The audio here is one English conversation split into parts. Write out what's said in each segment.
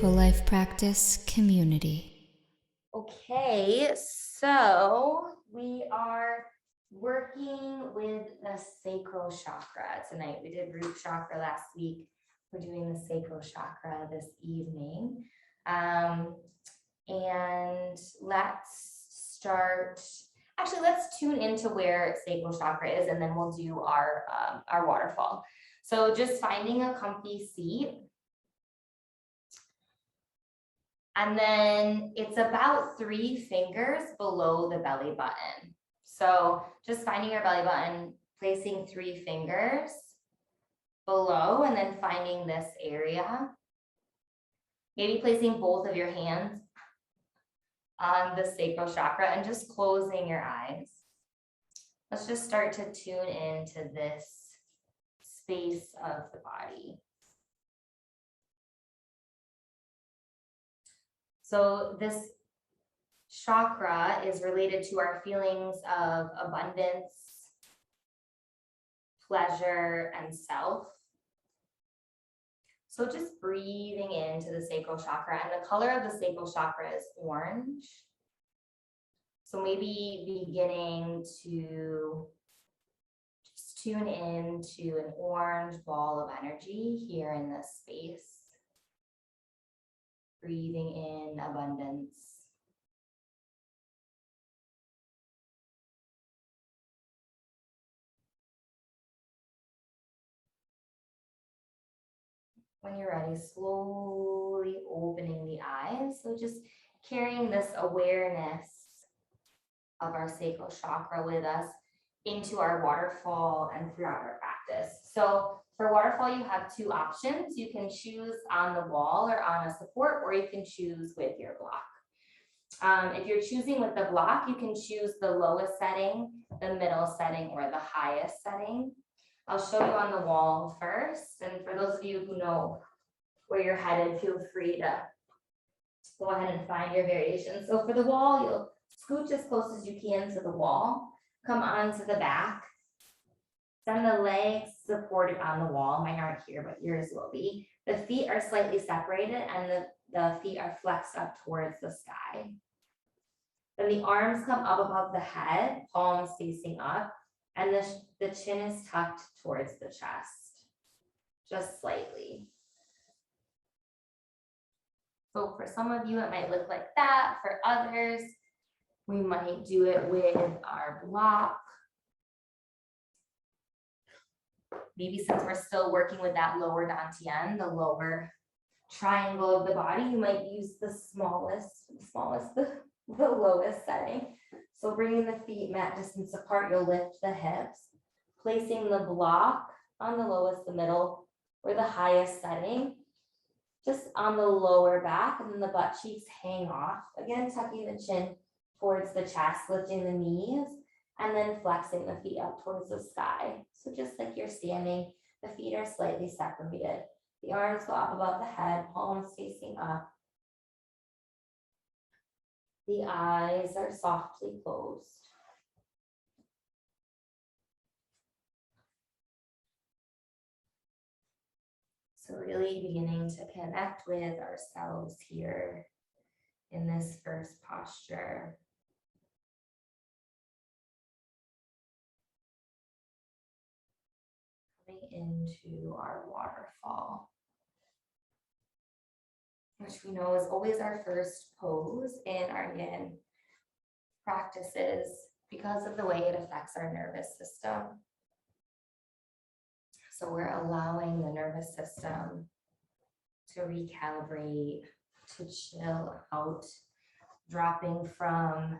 Mindful Life Practice community. Okay, so we are working with the sacral chakra tonight. We did root chakra last week. We're doing the sacral chakra this evening. And let's tune into where sacral chakra is, and then we'll do our waterfall. So just finding a comfy seat. And then it's about 3 fingers below the belly button. So just finding your belly button, placing 3 fingers below, and then finding this area. Maybe placing both of your hands on the sacral chakra and just closing your eyes. Let's just start to tune into this space of the body. So this chakra is related to our feelings of abundance, pleasure, and self. So just breathing into the sacral chakra, and the color of the sacral chakra is orange. So maybe beginning to just tune into an orange ball of energy here in this space. Breathing in abundance. When you're ready, slowly opening the eyes. So just carrying this awareness of our sacral chakra with us into our waterfall and throughout our practice. So for waterfall, you have 2 options. You can choose on the wall or on a support, or you can choose with your block. If you're choosing with the block, you can choose the lowest setting, the middle setting, or the highest setting. I'll show you on the wall first. And for those of you who know where you're headed, feel free to go ahead and find your variation. So for the wall, you'll scooch as close as you can to the wall. Come onto the back. Send the legs supported on the wall. Mine aren't here, but yours will be. The feet are slightly separated, and the feet are flexed up towards the sky. Then the arms come up above the head, palms facing up, and the chin is tucked towards the chest, just slightly. So for some of you, it might look like that. For others, we might do it with our block. Maybe since we're still working with that lower dantian, the lower triangle of the body, you might use the lowest setting. So bringing the feet mat distance apart, you'll lift the hips, placing the block on the lowest, the middle, or the highest setting, just on the lower back, and then the butt cheeks hang off. Again, tucking the chin towards the chest, lifting the knees, and then flexing the feet up towards the sky. So just like you're standing, the feet are slightly separated. The arms go up above the head, palms facing up. The eyes are softly closed. So really beginning to connect with ourselves here in this first posture. Coming into our waterfall, which we know is always our first pose in our yin practices because of the way it affects our nervous system. So we're allowing the nervous system to recalibrate, to chill out, dropping from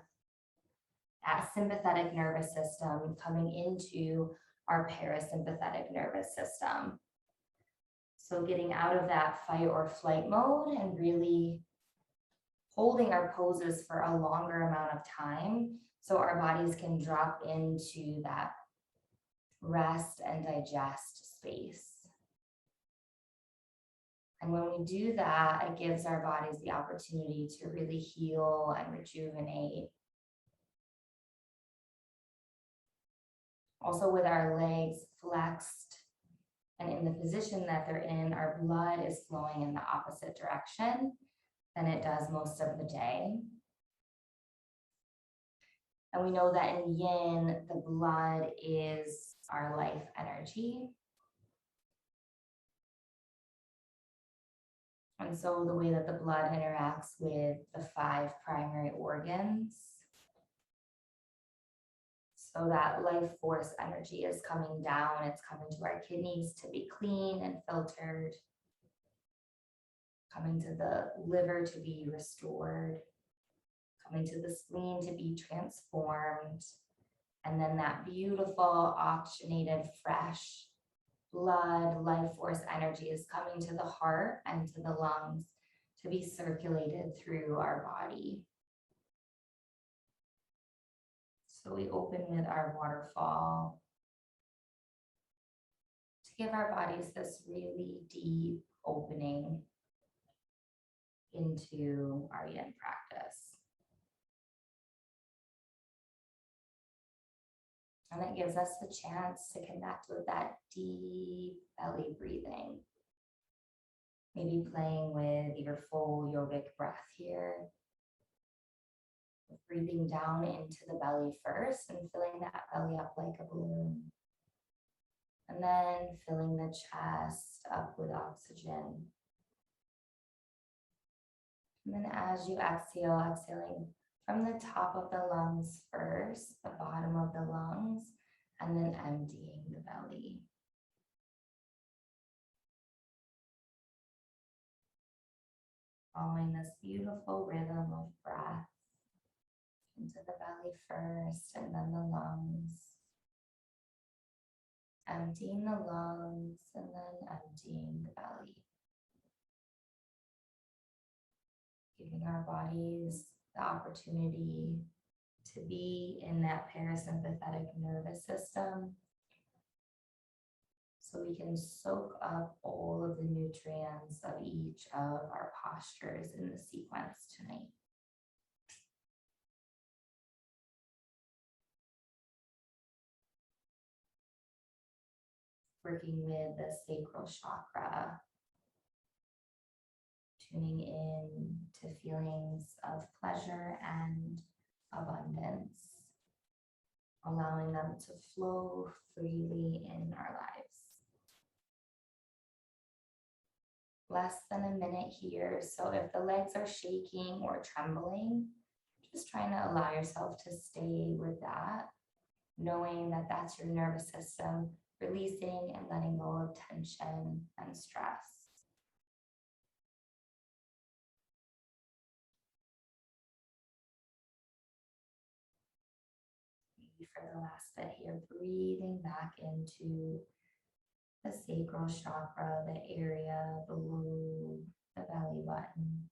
that sympathetic nervous system, coming into our parasympathetic nervous system. So getting out of that fight or flight mode and really holding our poses for a longer amount of time so our bodies can drop into that rest and digest space. And when we do that, it gives our bodies the opportunity to really heal and rejuvenate. Also with our legs flexed And in the position that they're in, our blood is flowing in the opposite direction than it does most of the day. And we know that in yin, the blood is our life energy. And so the way that the blood interacts with the 5 primary organs, so that life force energy is coming down, it's coming to our kidneys to be clean and filtered, coming to the liver to be restored, coming to the spleen to be transformed, and then that beautiful oxygenated, fresh blood, life force energy is coming to the heart and to the lungs to be circulated through our body. So we open with our waterfall to give our bodies this really deep opening into our yin practice. And it gives us the chance to connect with that deep belly breathing. Maybe playing with your full yogic breath here. Breathing down into the belly first and filling that belly up like a balloon. And then filling the chest up with oxygen. And then as you exhale, exhaling from the top of the lungs first, the bottom of the lungs, and then emptying the belly. Following this beautiful rhythm of breath into the belly first and then the lungs. Emptying the lungs and then emptying the belly. Giving our bodies the opportunity to be in that parasympathetic nervous system so we can soak up all of the nutrients of each of our postures in the sequence tonight. Working with the sacral chakra, tuning in to feelings of pleasure and abundance, allowing them to flow freely in our lives. Less than a minute here, so if the legs are shaking or trembling, just trying to allow yourself to stay with that, knowing that that's your nervous system releasing and letting go of tension and stress. Maybe for the last bit here, breathing back into the sacral chakra, the area below the belly button.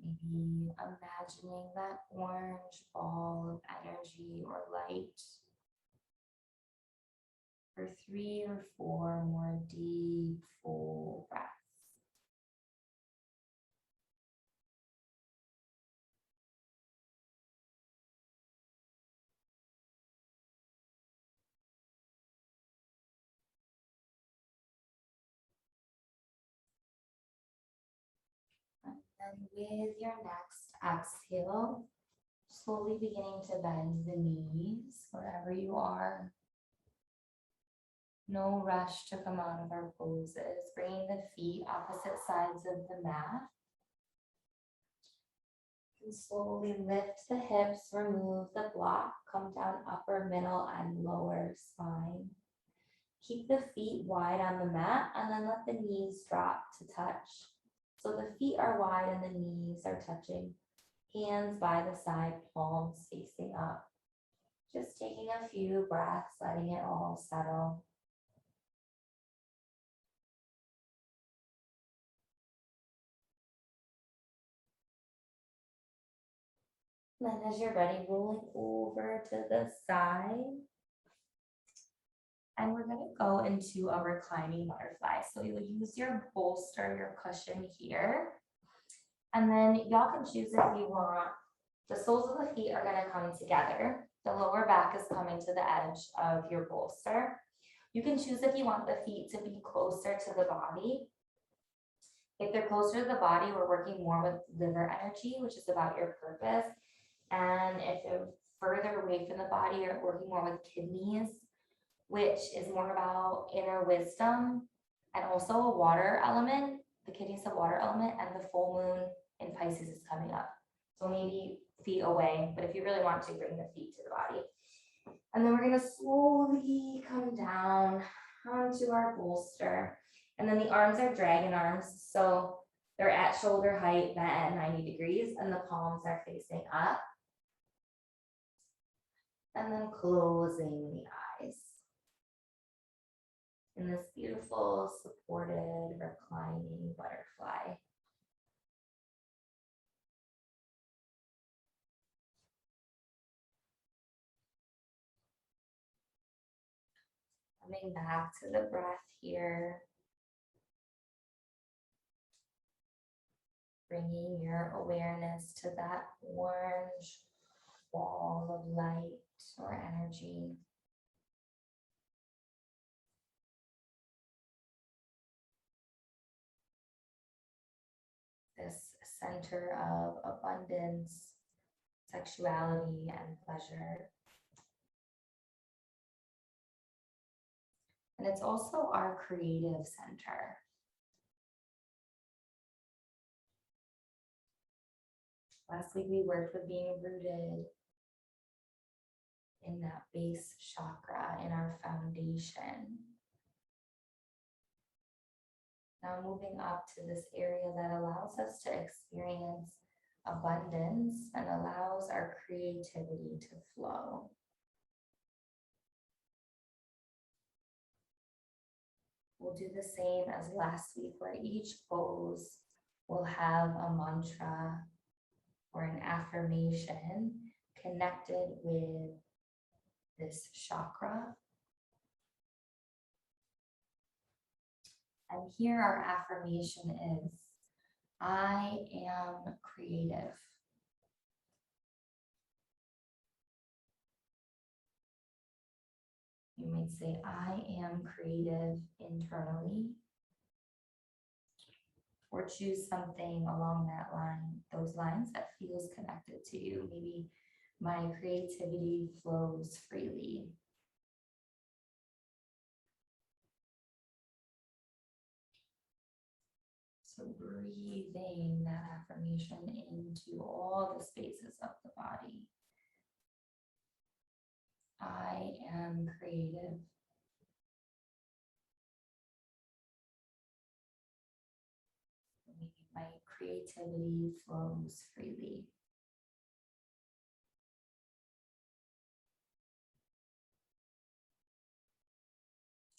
Maybe imagining that orange ball of energy or light for 3 or 4 more deep, full breaths. And then with your next exhale, slowly beginning to bend the knees wherever you are. No rush to come out of our poses, bringing the feet opposite sides of the mat. And slowly lift the hips, remove the block, come down upper, middle, and lower spine. Keep the feet wide on the mat and then let the knees drop to touch. So the feet are wide and the knees are touching. Hands by the side, palms facing up. Just taking a few breaths, letting it all settle. Then as you're ready, rolling over to the side. And we're going to go into a reclining butterfly. So you'll use your bolster, your cushion here. And then y'all can choose if you want. The soles of the feet are going to come together. The lower back is coming to the edge of your bolster. You can choose if you want the feet to be closer to the body. If they're closer to the body, we're working more with liver energy, which is about your purpose. And if they're further away from the body, you're working more with kidneys, which is more about inner wisdom and also a water element. The kidneys have water element, and the full moon in Pisces is coming up. So maybe feet away, but if you really want to, bring the feet to the body. And then we're gonna slowly come down onto our bolster. And then the arms are dragon arms. So they're at shoulder height, bent at 90 degrees, and the palms are facing up. And then closing the eyes. In this beautiful, supported, reclining butterfly. Coming back to the breath here. Bringing your awareness to that orange ball of light or energy. This center of abundance, sexuality, and pleasure. And it's also our creative center. Last week we worked with being rooted in that base chakra, in our foundation. Now moving up to this area that allows us to experience abundance and allows our creativity to flow. We'll do the same as last week, where each pose will have a mantra or an affirmation connected with this chakra. And here our affirmation is, I am creative. You might say, I am creative internally. Or choose something along that line, those lines that feels connected to you. Maybe my creativity flows freely. So breathing that affirmation into all the spaces of the body. I am creative. My creativity flows freely.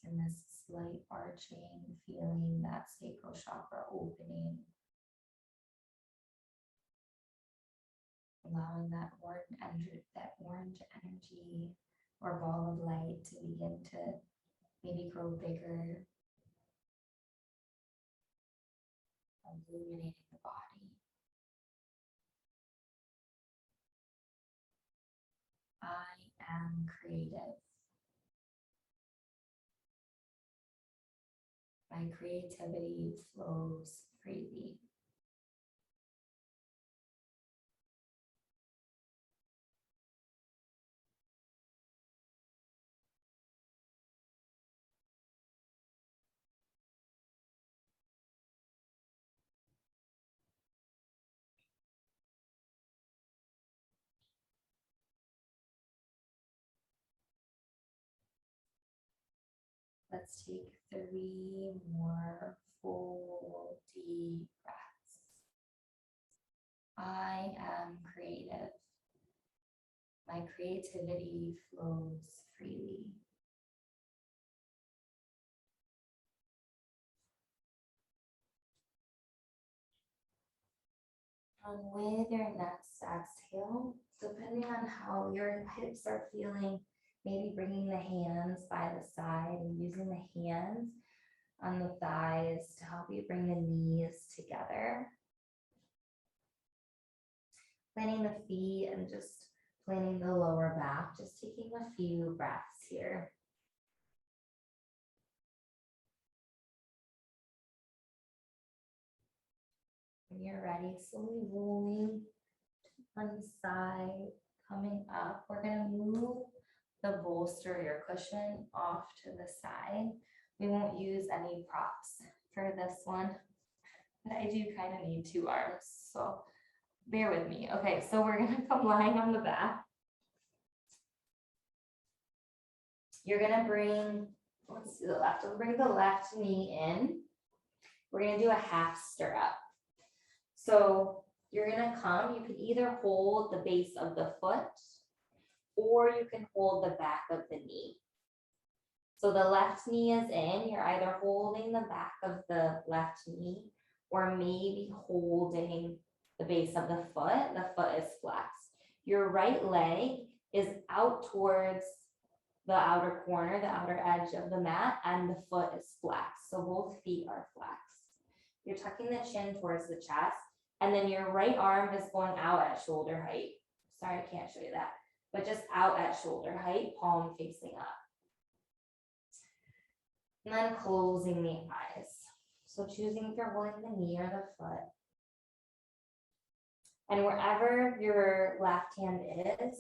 And this slight arching, feeling that sacral chakra opening. Allowing that orange energy or ball of light to begin to maybe grow bigger, illuminating the body. I am creative. My creativity flows freely. Let's take 3 more full deep breaths. I am creative. My creativity flows freely. And with your next exhale, depending on how your hips are feeling, maybe bringing the hands by the side and using the hands on the thighs to help you bring the knees together. Planting the feet and just planting the lower back, just taking a few breaths here. When you're ready, slowly rolling to one side, coming up. We're going to move the bolster or your cushion off to the side. We won't use any props for this one, but I do kind of need 2 arms, so bear with me. Okay, so we're going to come lying on the back. You're going to bring, let's do the left. We'll bring the left knee in. We're going to do a half stirrup. So you're going to come, you can either hold the base of the foot or you can hold the back of the knee. So the left knee is in, you're either holding the back of the left knee or maybe holding the base of the foot is flexed. Your right leg is out towards the outer corner, the outer edge of the mat, and the foot is flexed. So both feet are flexed. You're tucking the chin towards the chest, and then your right arm is going out at shoulder height. Sorry, I can't show you that, but just out at shoulder height, palm facing up. And then closing the eyes. So choosing if you're holding the knee or the foot. And wherever your left hand is,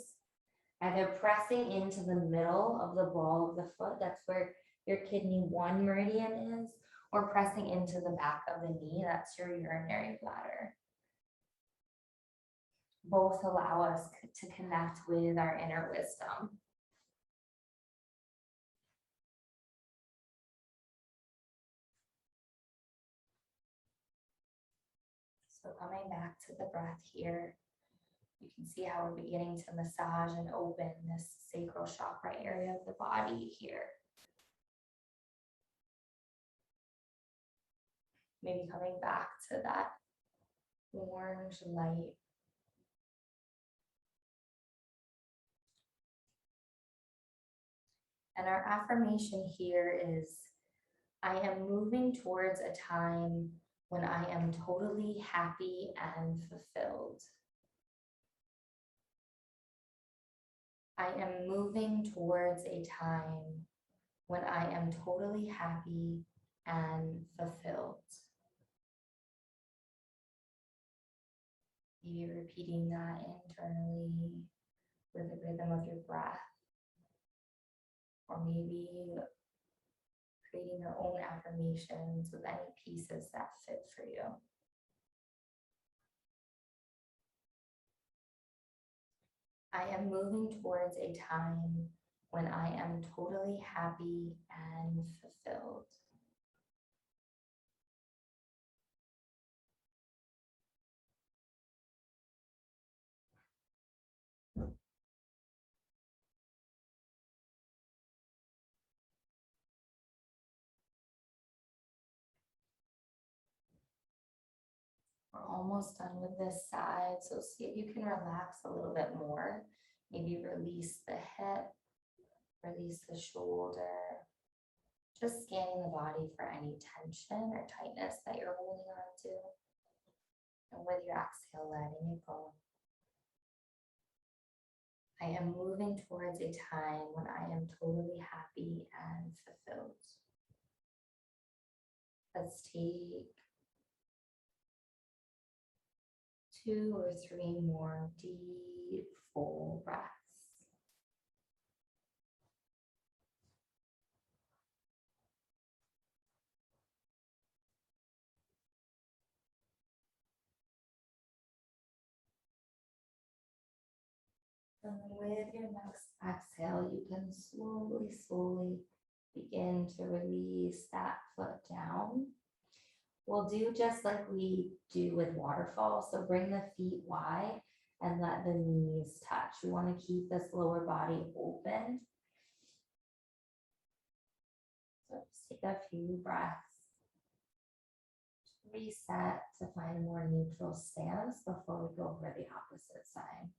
either pressing into the middle of the ball of the foot, that's where your kidney 1 meridian is, or pressing into the back of the knee, that's your urinary bladder. Both allow us to connect with our inner wisdom. So coming back to the breath here, you can see how we're beginning to massage and open this sacral chakra area of the body here. Maybe coming back to that orange light. And our affirmation here is, I am moving towards a time when I am totally happy and fulfilled. I am moving towards a time when I am totally happy and fulfilled. Maybe repeating that internally with the rhythm of your breath, or maybe creating your own affirmations with any pieces that fit for you. I am moving towards a time when I am totally happy and fulfilled. We're almost done with this side, so see if you can relax a little bit more. Maybe release the hip, release the shoulder. Just scanning the body for any tension or tightness that you're holding on to. And with your exhale, letting it go. I am moving towards a time when I am totally happy and fulfilled. Let's take 2 or 3 more deep, full breaths. And with your next exhale, you can slowly begin to release that foot down. We'll do just like we do with waterfall. So bring the feet wide and let the knees touch. You want to keep this lower body open. So just take a few breaths. Reset to find a more neutral stance before we go for the opposite side.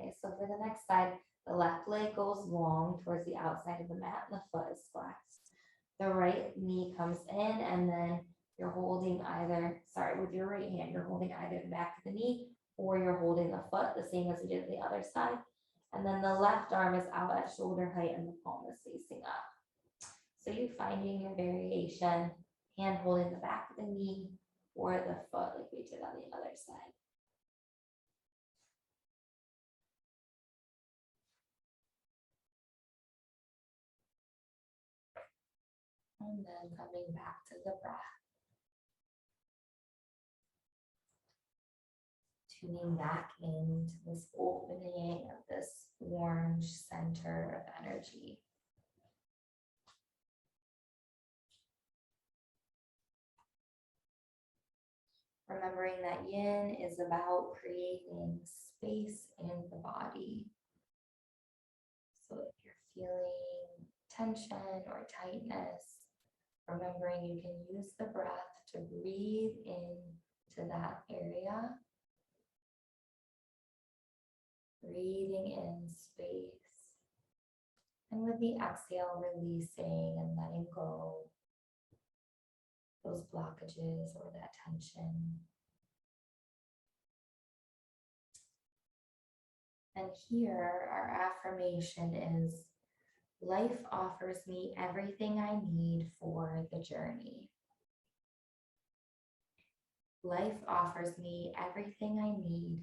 Okay, so for the next side, the left leg goes long towards the outside of the mat and the foot is flexed. The right knee comes in and then you're holding with your right hand, you're holding either the back of the knee or you're holding the foot, the same as you did the other side. And then the left arm is out at shoulder height and the palm is facing up. So you're finding your variation, hand holding the back of the knee or the foot like we did on the other side. And then coming back to the breath. Tuning back into this opening of this orange center of energy. Remembering that yin is about creating space in the body. So if you're feeling tension or tightness, remembering you can use the breath to breathe into that area. Breathing in space. And with the exhale, releasing and letting go those blockages or that tension. And here our affirmation is, life offers me everything I need for the journey. Life offers me everything I need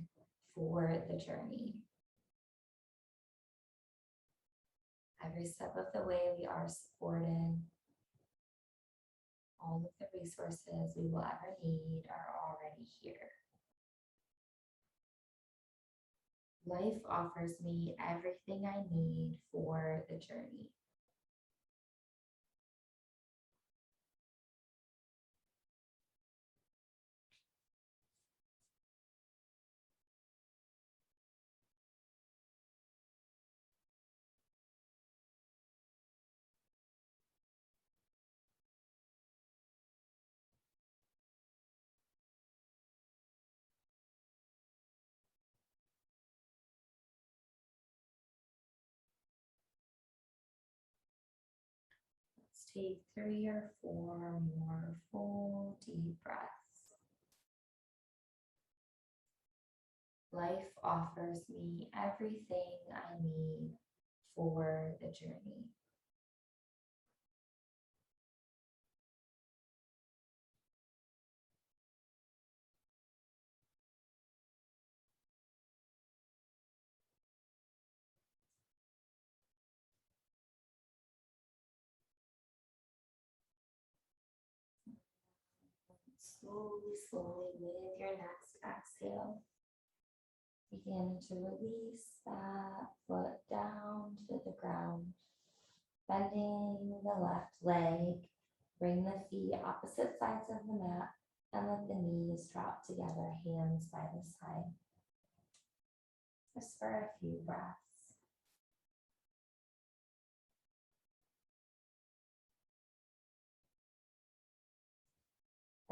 for the journey. Every step of the way we are supported. All of the resources we will ever need are already here. Life offers me everything I need for the journey. Let's take 3 or 4 more full deep breaths. Life offers me everything I need for the journey. Slowly, slowly with your next exhale, begin to release that foot down to the ground. Bending the left leg, bring the feet opposite sides of the mat and let the knees drop together, hands by the side. Just for a few breaths.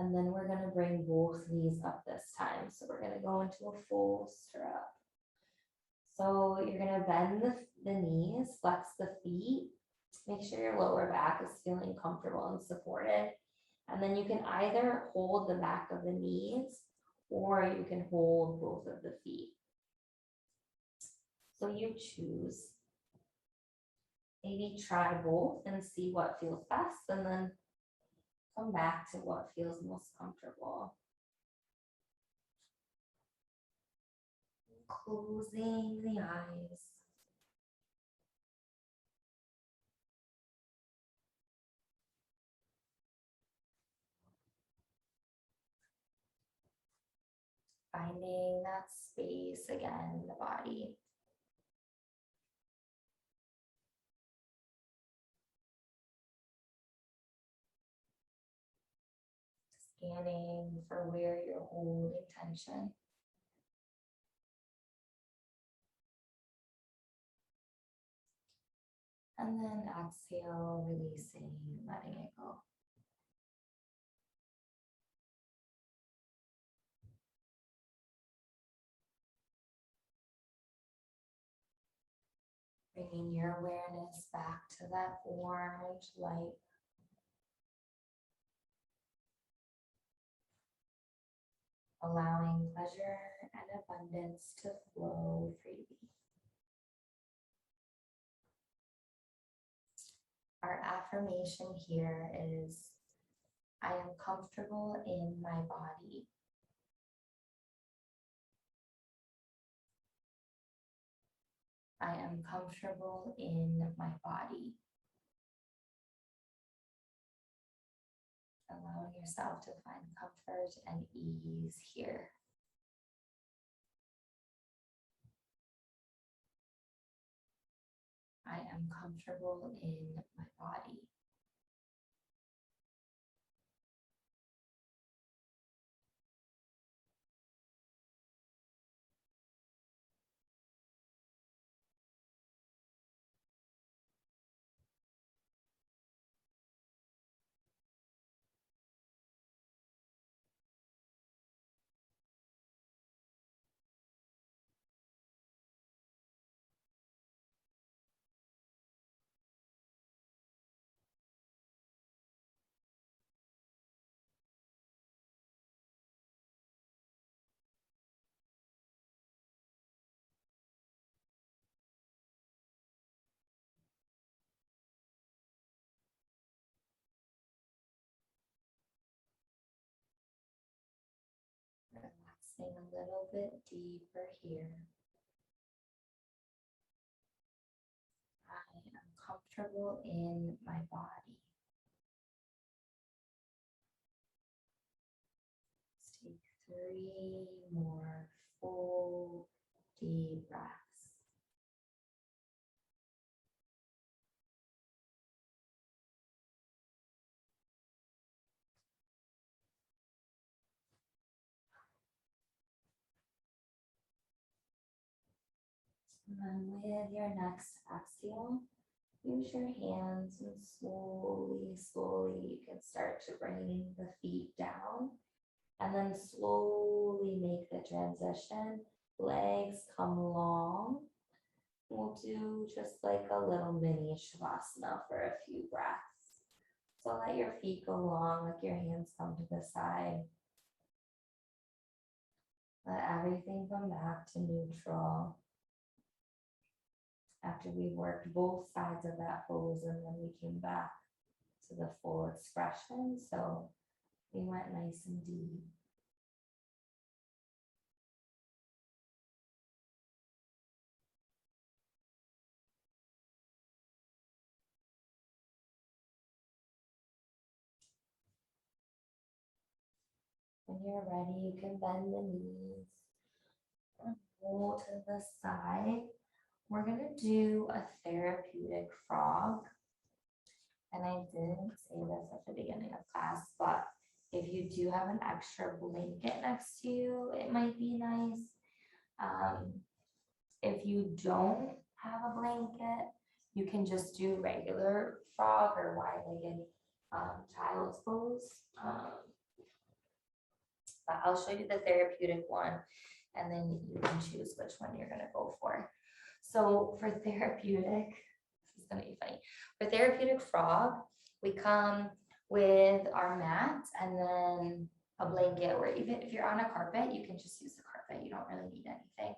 And then we're going to bring both knees up this time. So we're going to go into a full stirrup. So you're going to bend the knees, flex the feet. Make sure your lower back is feeling comfortable and supported. And then you can either hold the back of the knees or you can hold both of the feet. So you choose. Maybe try both and see what feels best, and then come back to what feels most comfortable. Closing the eyes. Finding that space again in the body. Scanning for where you're holding tension. And then exhale, releasing, letting it go. Bringing your awareness back to that orange light. Allowing pleasure and abundance to flow freely. Our affirmation here is, I am comfortable in my body. I am comfortable in my body. Allowing yourself to find comfort and ease here. I am comfortable in my body. Relaxing a little bit deeper here. I am comfortable in my body. Let's take 3 more full deep breaths. And then with your next exhale, use your hands and slowly, you can start to bring the feet down and then slowly make the transition. Legs come long. We'll do just like a little mini Shavasana for a few breaths. So let your feet go long, let your hands come to the side. Let everything come back to neutral. After we worked both sides of that pose and then we came back to the full expression. So we went nice and deep. When you're ready, you can bend the knees and roll to the side. We're gonna do a therapeutic frog. And I didn't say this at the beginning of class, but if you do have an extra blanket next to you, it might be nice. If you don't have a blanket, you can just do regular frog or wide-legged child's pose. But I'll show you the therapeutic one, and then you can choose which one you're gonna go for. So for therapeutic, this is gonna be funny. For therapeutic frog, we come with our mat and then a blanket, or even if you're on a carpet, you can just use the carpet. You don't really need anything.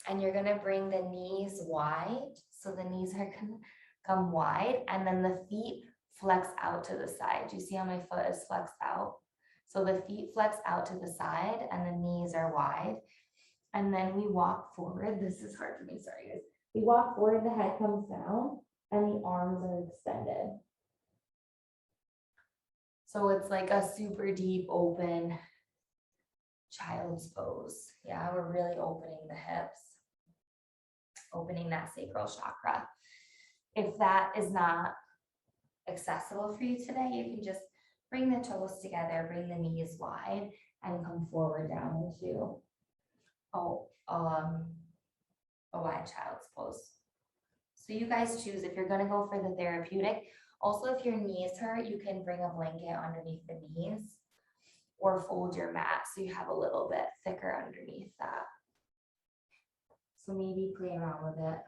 And you're gonna bring the knees wide. So the knees are gonna come wide and then the feet flex out to the side. Do you see how my foot is flexed out? So the feet flex out to the side and the knees are wide. And then we walk forward. This is hard for me, sorry guys. We walk forward, the head comes down and the arms are extended. So it's like a super deep open child's pose. Yeah, we're really opening the hips, opening that sacral chakra. If that is not accessible for you today, you can just bring the toes together, bring the knees wide, and come forward down into a wide child's pose. So you guys choose if you're going to go for the therapeutic. Also, if your knees hurt, you can bring a blanket underneath the knees or fold your mat so you have a little bit thicker underneath that. So maybe play around with it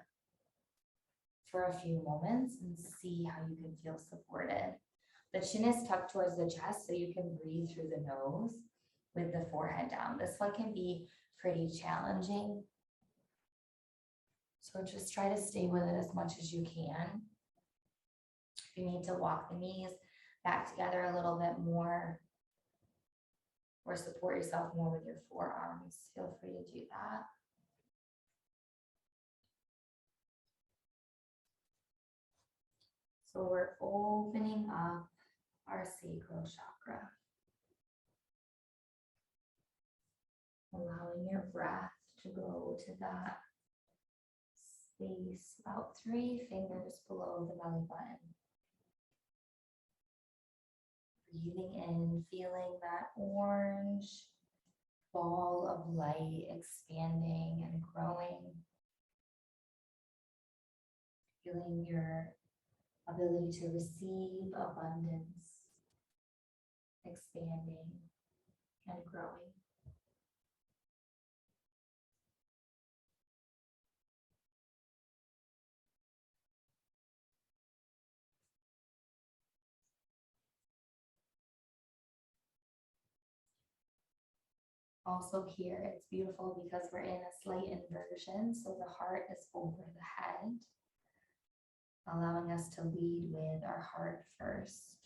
for a few moments and see how you can feel supported. The chin is tucked towards the chest so you can breathe through the nose with the forehead down. This one can be pretty challenging. So just try to stay with it as much as you can. If you need to walk the knees back together a little bit more or support yourself more with your forearms, feel free to do that. So we're opening up our sacral chakra, allowing your breath to go to that space about 3 fingers below the belly button. Breathing in, feeling that orange ball of light expanding and growing. Feeling your ability to receive abundance, expanding and growing. Also here, it's beautiful because we're in a slight inversion, so the heart is over the head, allowing us to lead with our heart first.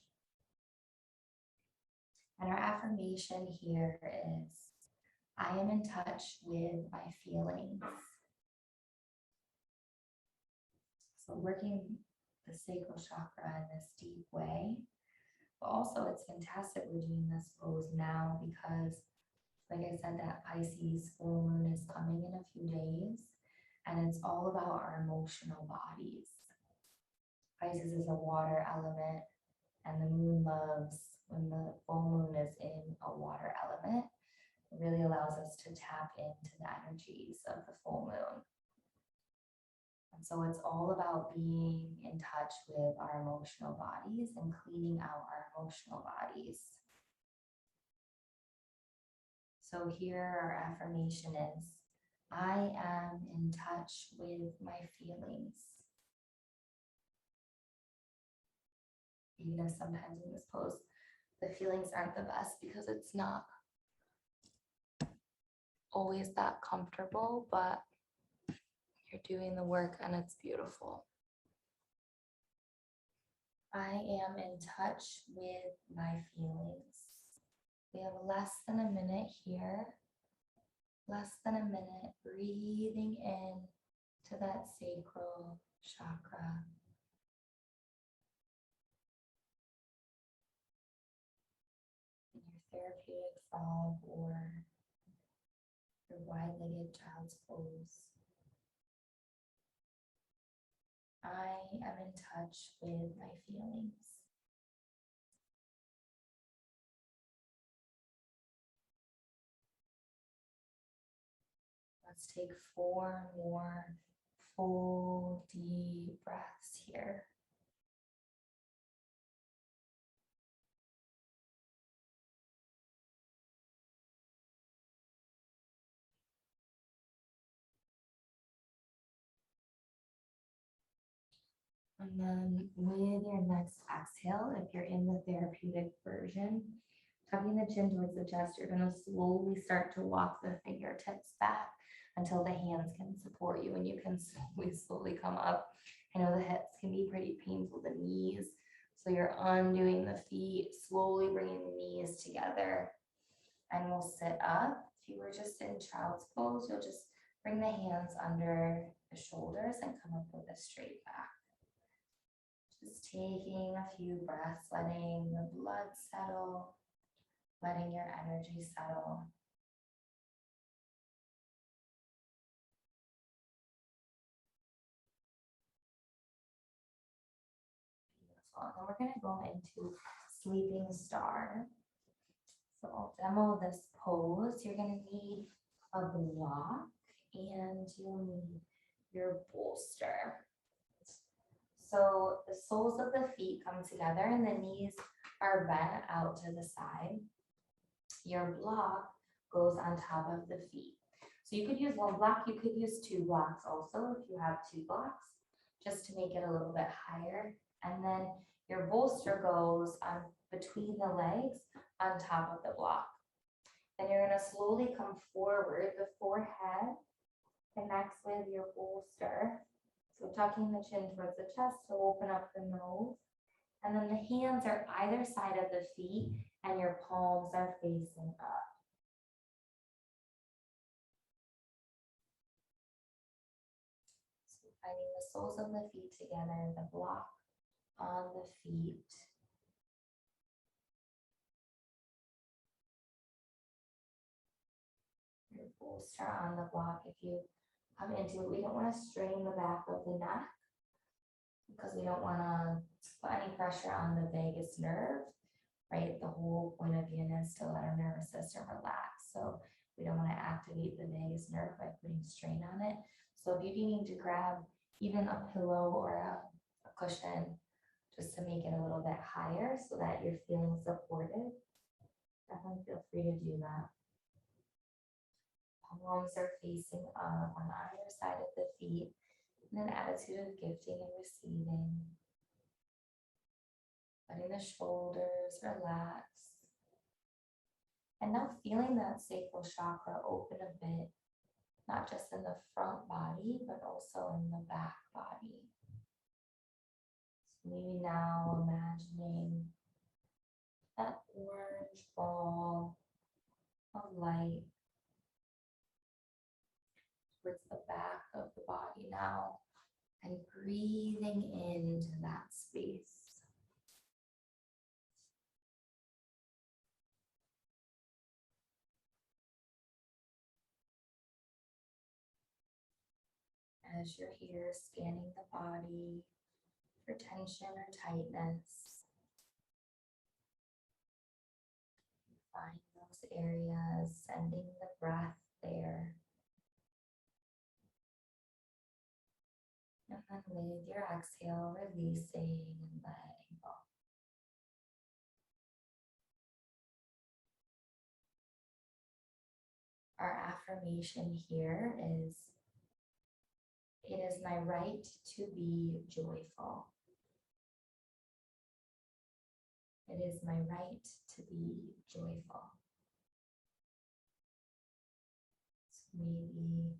And our affirmation here is, I am in touch with my feelings. So working the sacral chakra in this deep way, but also it's fantastic we're doing this pose now because, like I said, that Pisces full moon is coming in a few days, and it's all about our emotional bodies. Pisces is a water element, and the moon loves when the full moon is in a water element. It really allows us to tap into the energies of the full moon. And so it's all about being in touch with our emotional bodies and cleaning out our emotional bodies. So here our affirmation is, I am in touch with my feelings. Even if sometimes in this pose, the feelings aren't the best because it's not always that comfortable, but you're doing the work and it's beautiful. I am in touch with my feelings. We have less than a minute here. Less than a minute, breathing in to that sacral chakra. In your therapeutic frog or your wide-legged child's pose. I am in touch with my feelings. Let's take 4 more full deep breaths here. And then with your next exhale, if you're in the therapeutic version, tucking the chin towards the chest, you're going to slowly start to walk the fingertips back until the hands can support you and you can slowly come up. I know the hips can be pretty painful, the knees. So you're undoing the feet, slowly bringing the knees together, and we'll sit up. If you were just in child's pose, you'll just bring the hands under the shoulders and come up with a straight back. Just taking a few breaths, letting the blood settle, letting your energy settle. Beautiful. And then we're going to go into Sleeping Star. So I'll demo this pose. You're going to need a block and you'll need your bolster. So the soles of the feet come together and the knees are bent out to the side. Your block goes on top of the feet. So you could use 1 block, you could use 2 blocks also if you have 2 blocks, just to make it a little bit higher. And then your bolster goes on between the legs on top of the block. Then you're going to slowly come forward. The forehead connects with your bolster. So tucking the chin towards the chest to open up the nose And then the hands are either side of the feet and your palms are facing up. So finding the soles of the feet together, the block on the feet. Your bolster on the block. If you come into it, we don't want to strain the back of the neck because we don't want to put any pressure on the vagus nerve, right? The whole point of yin is to let our nervous system relax. So we don't want to activate the vagus nerve by putting strain on it. So if you need to grab even a pillow or a cushion just to make it a little bit higher so that you're feeling supported, definitely feel free to do that. Palms are facing up on either side of the feet in an attitude of gifting and receiving. Letting the shoulders relax. And now feeling that sacral chakra open a bit, not just in the front body, but also in the back body. So maybe now imagining that orange ball of light towards the back of the body now, and breathing into that space. As you're here, scanning the body for tension or tightness. Find those areas, sending the breath there. And then with your exhale, releasing and letting go. Our affirmation here is, it is my right to be joyful. It is my right to be joyful. So maybe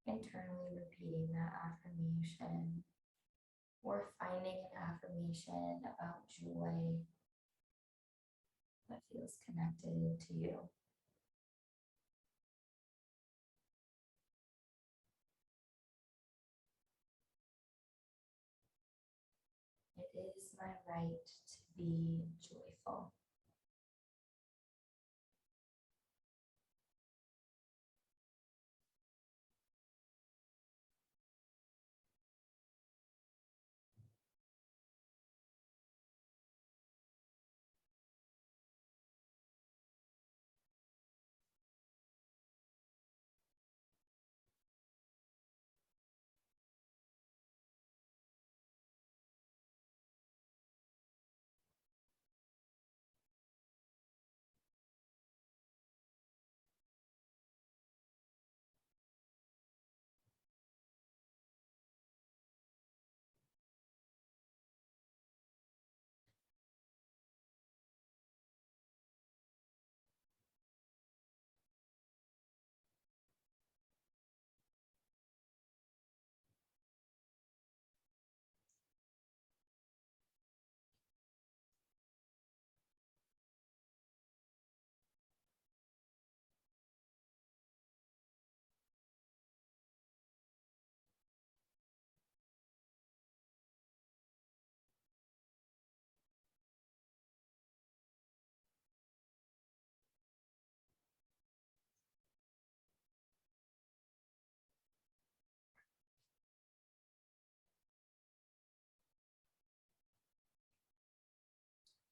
internally repeating that affirmation or finding an affirmation about joy that feels connected to you. It is my right to be joyful.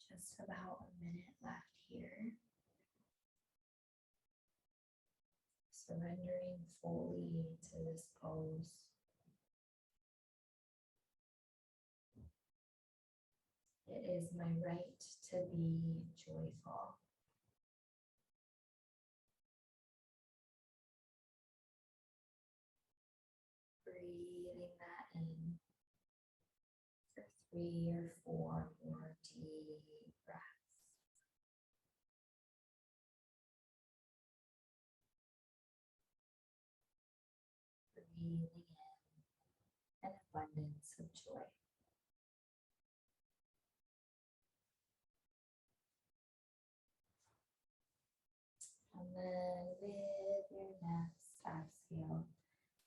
Just about a minute left here. Surrendering fully to this pose. It is my right to be joyful. Breathing that in for 3 or 4 more deep breaths. Breathing in an abundance of joy. then with your next exhale,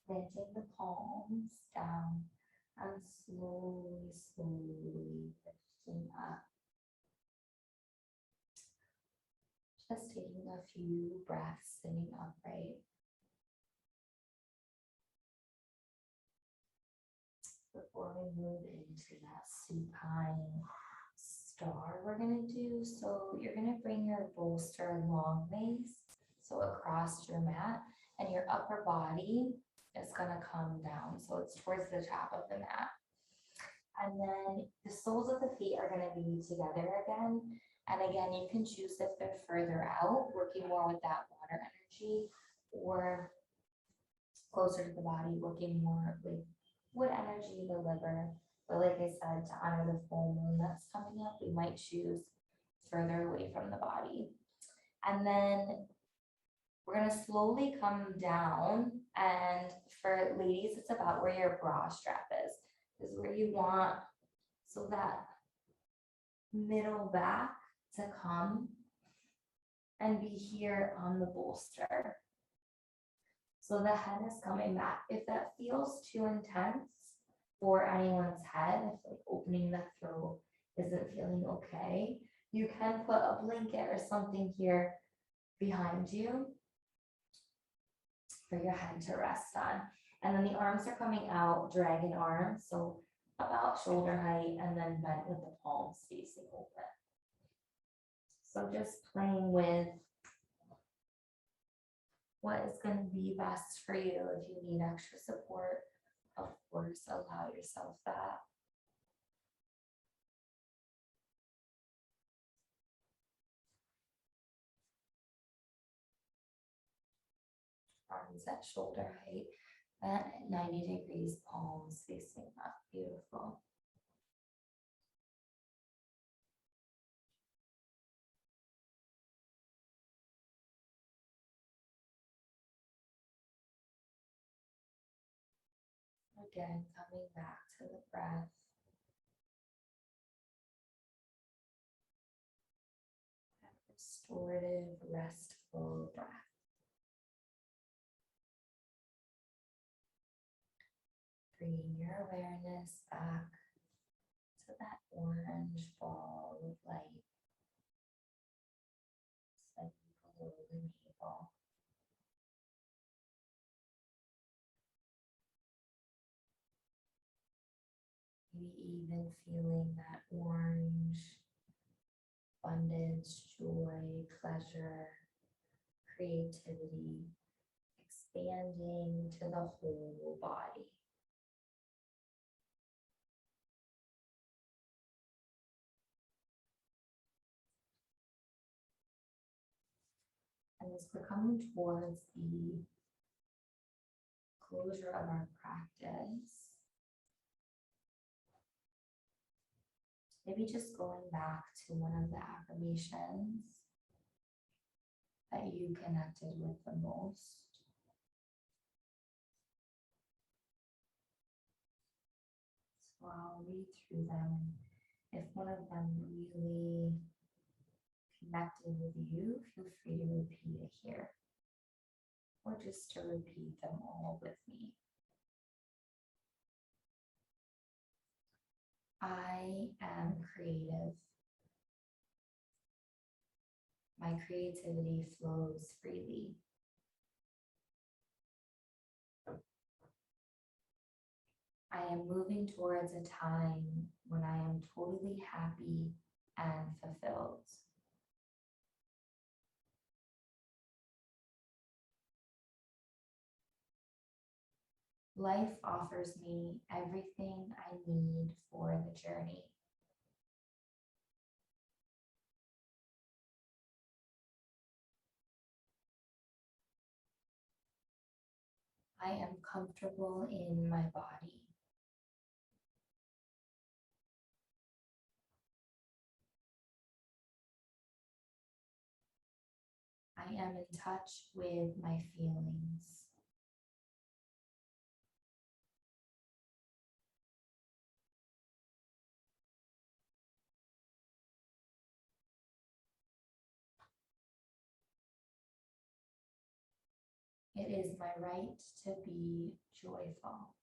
planting the palms down and slowly, slowly lifting up. Just taking a few breaths sitting upright. Before we move into that supine star we're going to do. So you're going to bring your bolster long ways, so across your mat, and your upper body is going to come down. So it's towards the top of the mat. And then the soles of the feet are going to be together again. And again, you can choose if they're further out, working more with that water energy, or closer to the body, working more with wood energy, the liver. But like I said, to honor the full moon that's coming up, we might choose further away from the body. And then we're going to slowly come down. And for ladies, it's about where your bra strap is where you want, so that middle back to come and be here on the bolster. So the head is coming back. If that feels too intense for anyone's head, if like opening the throat isn't feeling okay, you can put a blanket or something here behind you for your head to rest on. And then the arms are coming out, dragon arms, so about shoulder height, and then bent with the palms facing open. So just playing with what is going to be best for you. If you need extra support, of course, allow yourself that. Arms at shoulder height, bent at 90 degrees, palms facing up. Beautiful. Again, coming back to the breath. That restorative, restful breath. Bringing your awareness back to that orange ball of light slightly below the navel. Maybe even feeling that orange abundance, joy, pleasure, creativity, expanding to the whole body. And as we're coming towards the closure of our practice, maybe just going back to one of the affirmations that you connected with the most. So I'll read through them. If one of them really connected with you, feel free to repeat it here, or just to repeat them all with me. I am creative. My creativity flows freely. I am moving towards a time when I am totally happy and fulfilled. Life offers me everything I need for the journey. I am comfortable in my body. I am in touch with my feelings. It is my right to be joyful.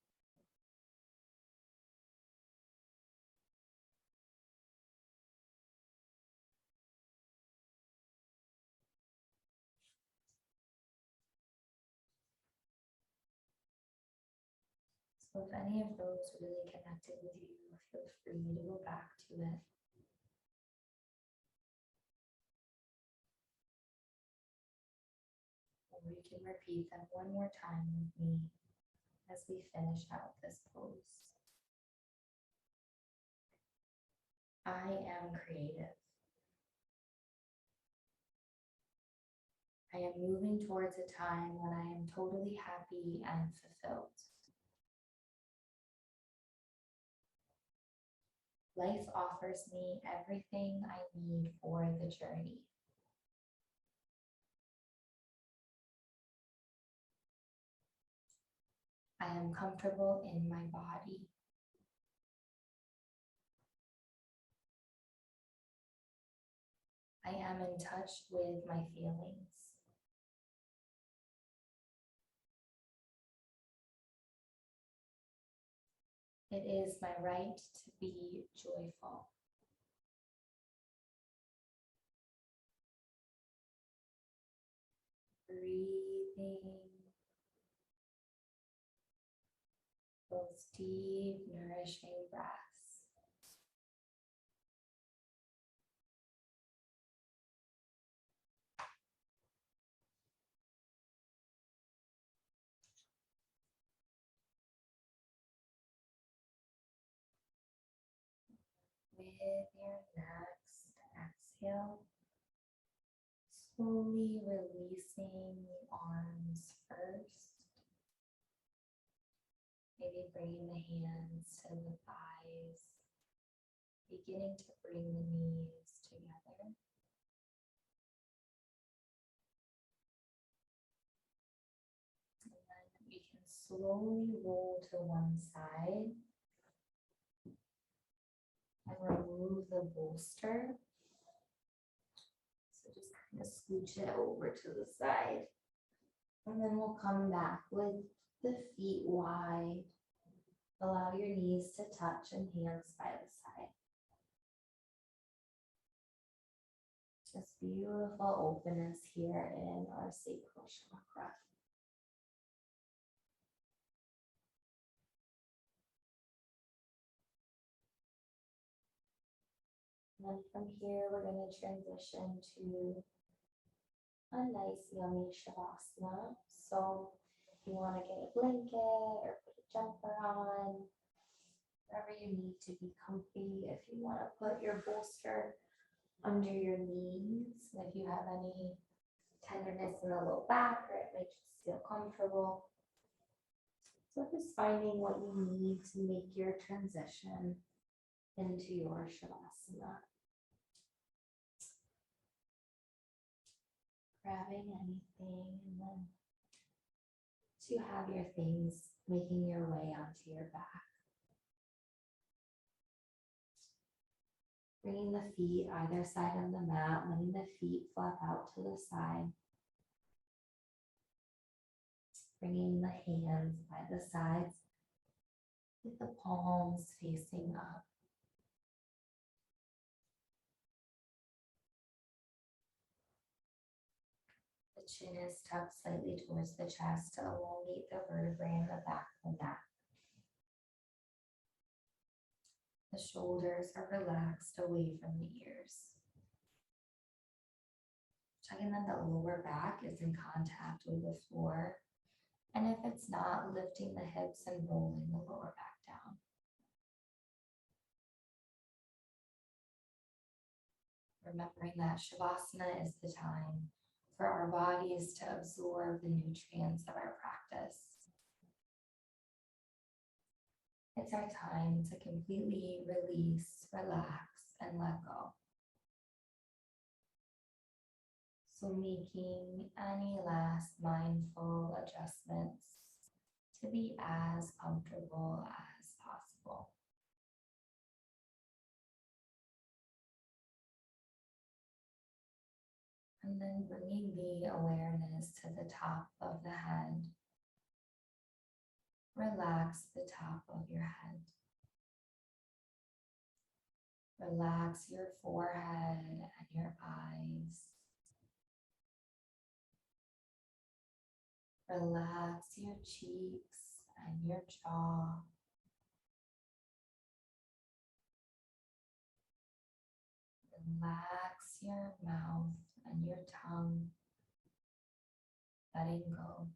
So if any of those really connected with you, feel free to go back to it. Or you can repeat them one more time with me as we finish out this pose. I am creative. I am moving towards a time when I am totally happy and fulfilled. Life offers me everything I need for the journey. I am comfortable in my body. I am in touch with my feelings. It is my right to be joyful. Breathing those deep, nourishing breaths. With your next exhale, slowly releasing the arms first. Maybe bringing the hands to the thighs, beginning to bring the knees together. And then we can slowly roll to one side and remove the bolster. So just kind of scooch it over to the side. And then we'll come back with the feet wide. Allow your knees to touch and hands by the side. Just beautiful openness here in our sacral chakra. And then from here, we're going to transition to a nice yummy Shavasana. So if you want to get a blanket or put a jumper on, wherever you need to be comfy. If you want to put your bolster under your knees, if you have any tenderness in the low back, or it makes you feel comfortable. So just finding what you need to make your transition into your Shavasana. Grabbing anything, and then to have your things making your way onto your back. Bringing the feet either side of the mat, letting the feet flap out to the side. Bringing the hands by the sides with the palms facing up. The chin is tucked slightly towards the chest to elongate the vertebrae in the back of the neck. The shoulders are relaxed away from the ears. Checking that the lower back is in contact with the floor. And if it's not, lifting the hips and rolling the lower back down. Remembering that Shavasana is the time for our bodies to absorb the nutrients of our practice. It's our time to completely release, relax, and let go. So making any last mindful adjustments to be as comfortable as possible. And then bringing the awareness to the top of the head. Relax the top of your head. Relax your forehead and your eyes. Relax your cheeks and your jaw. Relax your mouth and your tongue. Letting go.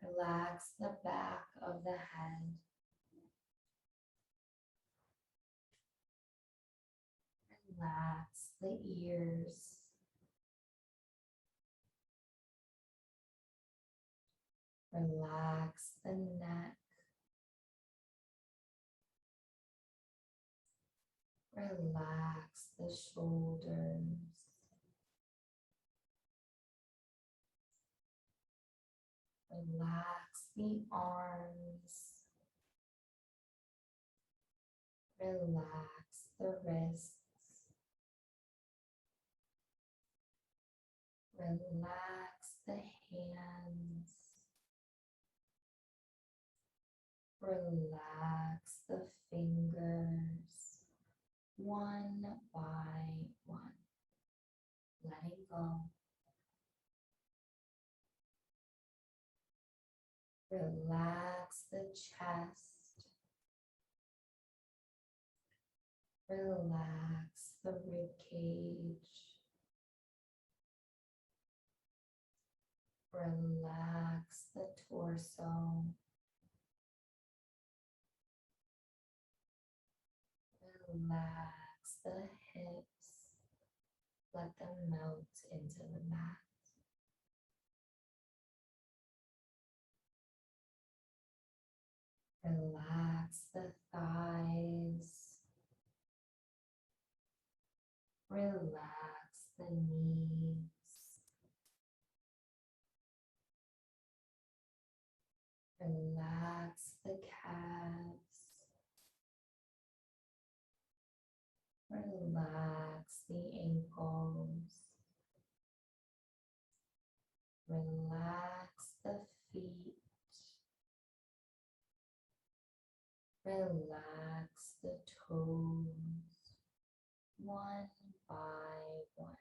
Relax the back of the head. Relax the ears. Relax the neck. Relax the shoulders. Relax the arms. Relax the wrists. Relax the hands. Relax the fingers, one by one. Letting go. Relax the chest. Relax the rib cage. Relax the torso. Relax the hips. Let them melt into the mat. Relax the thighs. Relax the knees. Relax the calves. Relax the ankles. Relax the feet. Relax the toes, one by one.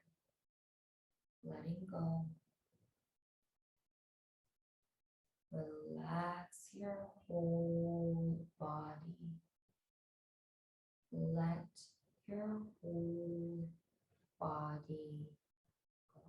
Letting go. Relax your whole body. Let your whole body go.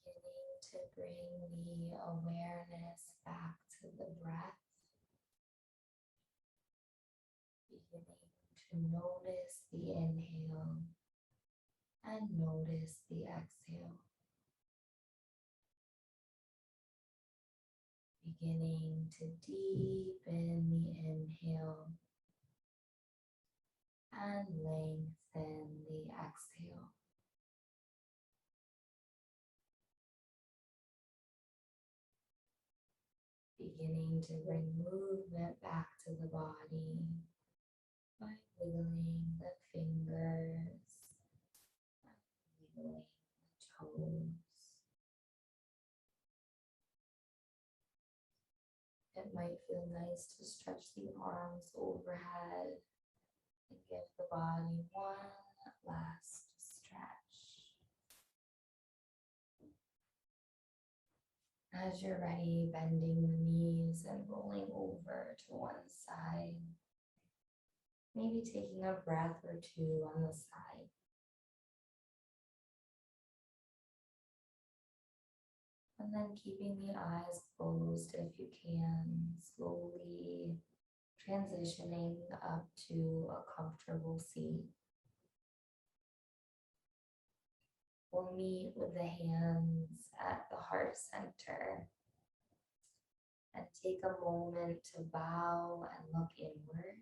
Beginning to bring the awareness back to the breath. Beginning to notice the inhale and notice the exhale. Beginning to deepen the inhale and lengthen the exhale. Beginning to bring movement back to the body by wiggling the fingers and wiggling the toes. It might feel nice to stretch the arms overhead and give the body one last stretch. As you're ready, bending the knees and rolling over to one side. Maybe taking a breath or two on the side. And then keeping the eyes closed if you can, slowly transitioning up to a comfortable seat. We'll meet with the hands at the heart center and take a moment to bow and look inward,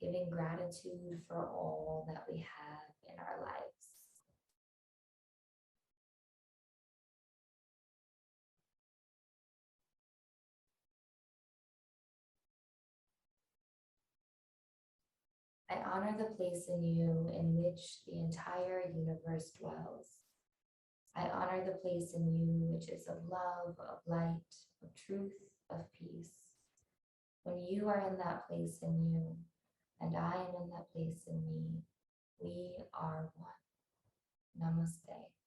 giving gratitude for all that we have in our lives. I honor the place in you in which the entire universe dwells. I honor the place in you which is of love, of light, of truth, of peace. When you are in that place in you, and I am in that place in me, we are one. Namaste.